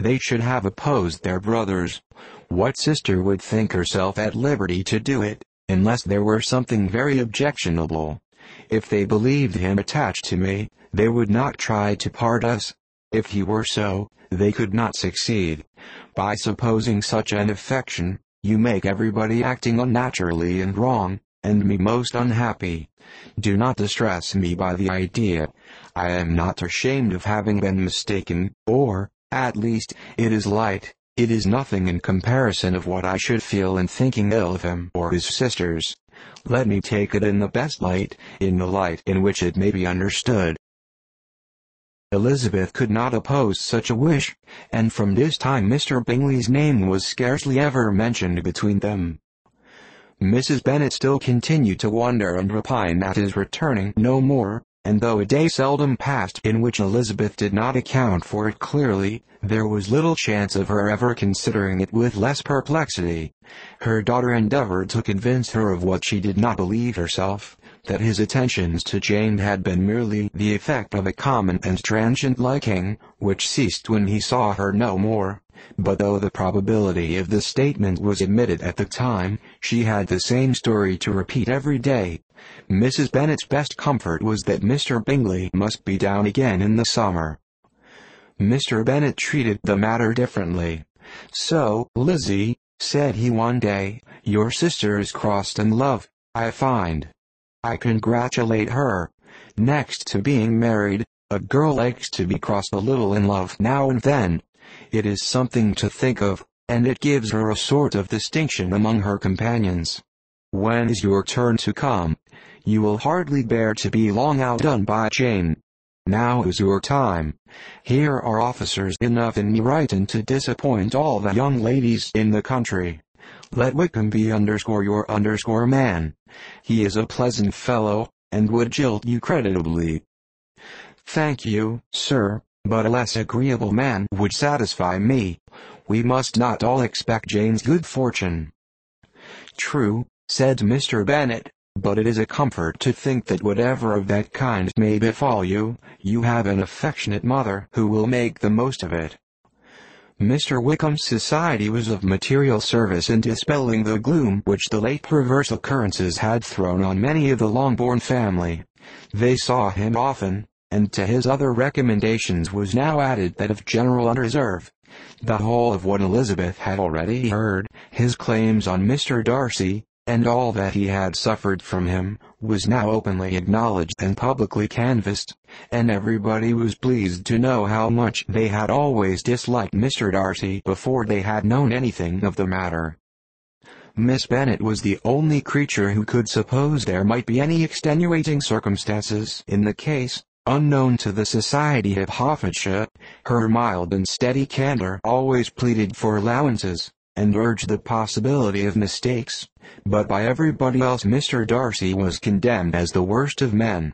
they should have opposed their brothers. What sister would think herself at liberty to do it, unless there were something very objectionable? If they believed him attached to me, they would not try to part us. If he were so, they could not succeed. By supposing such an affection, you make everybody acting unnaturally and wrong, and me most unhappy. Do not distress me by the idea. I am not ashamed of having been mistaken, or, at least, it is light. It is nothing in comparison of what I should feel in thinking ill of him or his sisters. Let me take it in the best light, in the light in which it may be understood. Elizabeth could not oppose such a wish, and from this time Mr. Bingley's name was scarcely ever mentioned between them. Mrs. Bennet still continued to wonder and repine at his returning no more, and though a day seldom passed in which Elizabeth did not account for it clearly, there was little chance of her ever considering it with less perplexity. Her daughter endeavored to convince her of what she did not believe herself, that his attentions to Jane had been merely the effect of a common and transient liking, which ceased when he saw her no more. But though the probability of this statement was admitted at the time, she had the same story to repeat every day. Mrs. Bennet's best comfort was that Mr. Bingley must be down again in the summer. Mr. Bennet treated the matter differently. "So, Lizzie," said he one day, "your sister is crossed in love, I find. I congratulate her. Next to being married, a girl likes to be crossed a little in love now and then. It is something to think of, and it gives her a sort of distinction among her companions. When is your turn to come? You will hardly bear to be long outdone by Jane. Now is your time. Here are officers enough in Brighton to disappoint all the young ladies in the country. Let Wickham be your man. He is a pleasant fellow, and would jilt you creditably." "Thank you, sir, but a less agreeable man would satisfy me. We must not all expect Jane's good fortune." "True," said Mr. Bennet, "but it is a comfort to think that whatever of that kind may befall you, you have an affectionate mother who will make the most of it." Mr. Wickham's society was of material service in dispelling the gloom which the late perverse occurrences had thrown on many of the Longbourn family. They saw him often, and to his other recommendations was now added that of general unreserve. The whole of what Elizabeth had already heard, his claims on Mr. Darcy, and all that he had suffered from him, was now openly acknowledged and publicly canvassed, and everybody was pleased to know how much they had always disliked Mr. Darcy before they had known anything of the matter. Miss Bennet was the only creature who could suppose there might be any extenuating circumstances in the case, unknown to the society of Hertfordshire. Her mild and steady candour always pleaded for allowances, and urged the possibility of mistakes, but by everybody else Mr. Darcy was condemned as the worst of men.